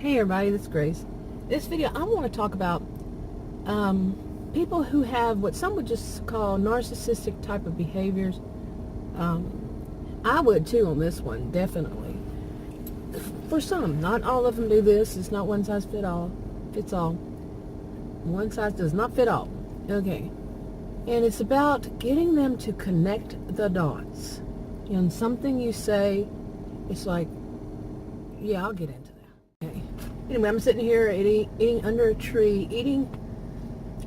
Hey everybody, this is Grace. This video I want to talk about people who have what some would just call narcissistic type of behaviors. I would too on this one, definitely. For some, not all of them do this. It's not one size fits all. One size does not fit all. Okay. And it's about getting them to connect the dots. And something you say, it's like, yeah, I'll get into that. Okay. Anyway, I'm sitting here eating under a tree, eating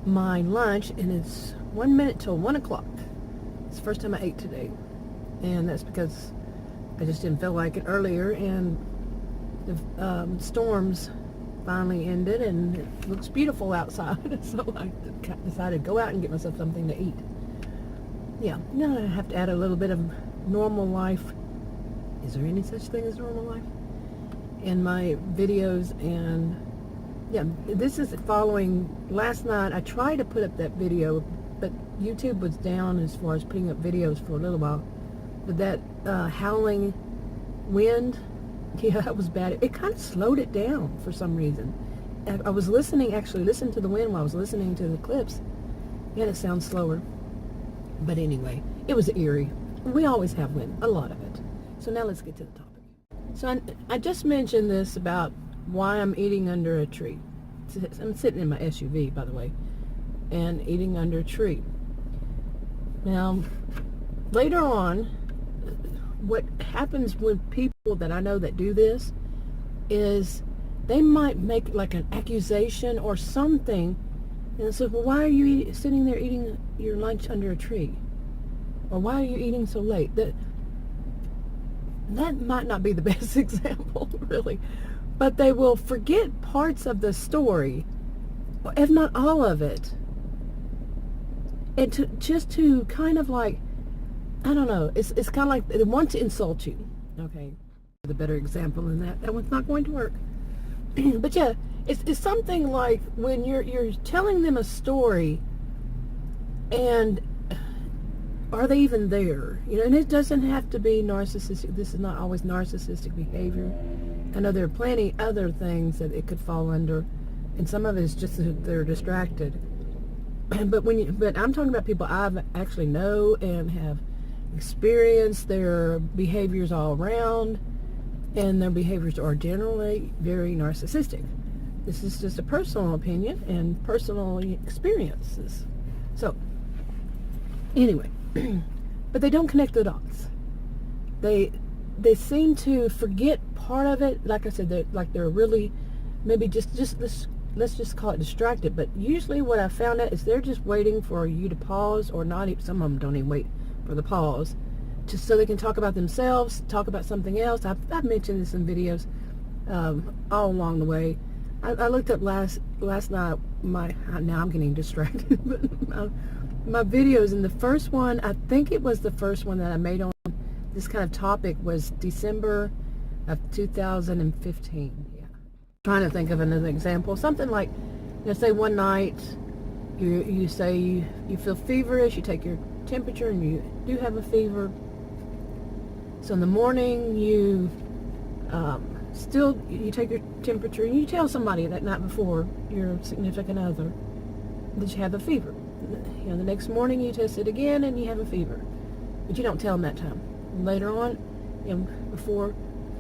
my lunch, and it's 1 minute till 1 o'clock. It's the first time I ate today. And that's because I just didn't feel like it earlier, and the storms finally ended, and it looks beautiful outside. So I decided to go out and get myself something to eat. Yeah, now I have to add a little bit of normal life. Is there any such thing as normal life? In my videos, and yeah, this is following last night. I tried to put up that video, but YouTube was down as far as putting up videos for a little while. But that howling wind, yeah, that was bad. It kind of slowed it down for some reason. I was listening to the wind while I was listening to the clips, and it sounds slower. But anyway, it was eerie. We always have wind, a lot of it. So now let's get to the topic. So I just mentioned this about why I'm eating under a tree. I'm sitting in my SUV, by the way, and eating under a tree. Now, later on, what happens with people that I know that do this is they might make like an accusation or something, and so, well, why are you sitting there eating your lunch under a tree? Or why are you eating so late? That might not be the best example, really. But they will forget parts of the story, if not all of it. And just to kind of like, I don't know, it's kind of like they want to insult you. Okay, the better example than that one's not going to work. But yeah, it's something like when you're telling them a story, and are they even there? You know, and it doesn't have to be narcissistic. This is not always narcissistic behavior. I know there are plenty other things that it could fall under, and some of it is just that they're distracted. But I'm talking about people I actually know and have experienced their behaviors all around, and their behaviors are generally very narcissistic. This is just a personal opinion and personal experiences. So, anyway, but they don't connect the dots. They seem to forget part of it. Like I said, they're really maybe just let's just call it distracted. But usually what I found out is they're just waiting for you to pause, or not even, some of them don't even wait for the pause, just so they can talk about themselves, talk about something else. I've mentioned this in videos all along the way. I looked up last night now I'm getting distracted, but my videos, and the first one, I think it was the first one that I made on this kind of topic, was December of 2015. Yeah. Trying to think of another example. Something like, say one night you say you feel feverish, you take your temperature and you do have a fever. So in the morning you take your temperature and you tell somebody that night before, your significant other, that you have a fever. You know, the next morning you test it again and you have a fever, but you don't tell them that time. And later on, you know, before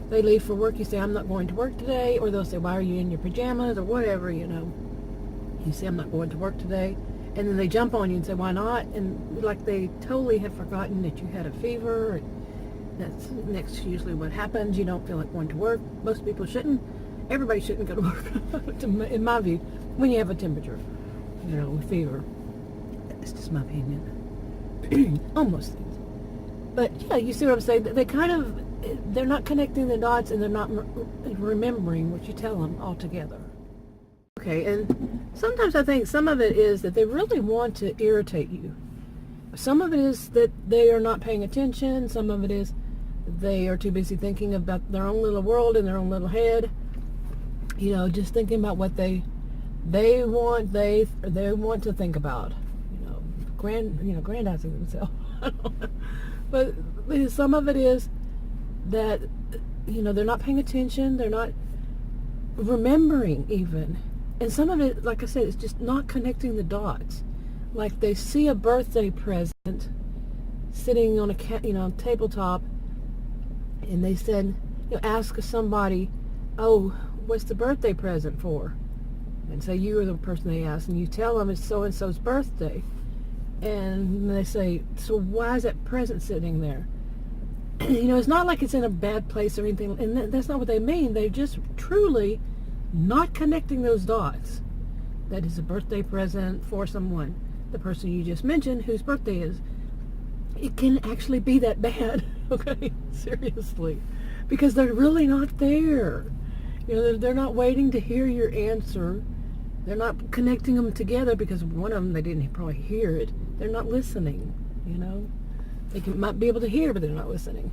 they leave for work, you say, I'm not going to work today, or they'll say, why are you in your pajamas, or whatever, you know. You say, I'm not going to work today, and then they jump on you and say, why not? And like they totally have forgotten that you had a fever. That's usually what happens. You don't feel like going to work. Most people shouldn't. Everybody shouldn't go to work, in my view, when you have a temperature, you know, fever. It's just my opinion on most things. But yeah, you see what I'm saying? They're not connecting the dots, and they're not remembering what you tell them altogether. Okay, and sometimes I think some of it is that they really want to irritate you. Some of it is that they are not paying attention. Some of it is they are too busy thinking about their own little world in their own little head. You know, just thinking about what they want to think about. Grandizing themselves. I don't know. But some of it is that, you know, they're not paying attention. They're not remembering even. And some of it, like I said, is just not connecting the dots. Like they see a birthday present sitting on a tabletop, and they said, ask somebody, oh, what's the birthday present for? And say you were the person they asked, and you tell them it's so-and-so's birthday. And they say, so why is that present sitting there? It's not like it's in a bad place or anything, and that's not what they mean. They're just truly not connecting those dots. That is a birthday present for someone, the person you just mentioned, whose birthday is. It can actually be that bad, okay? Seriously. Because they're really not there. They're not waiting to hear your answer. They're not connecting them together because one of them, they didn't probably hear it. They're not listening, They might be able to hear, but they're not listening.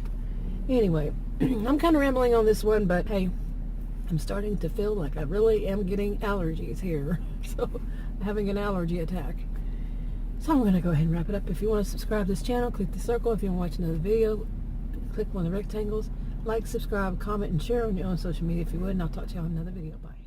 Anyway, I'm kind of rambling on this one, but hey, I'm starting to feel like I really am getting allergies here. So, having an allergy attack. So I'm going to go ahead and wrap it up. If you want to subscribe to this channel, click the circle. If you want to watch another video, click one of the rectangles. Like, subscribe, comment, and share on your own social media if you would, and I'll talk to you on another video. Bye.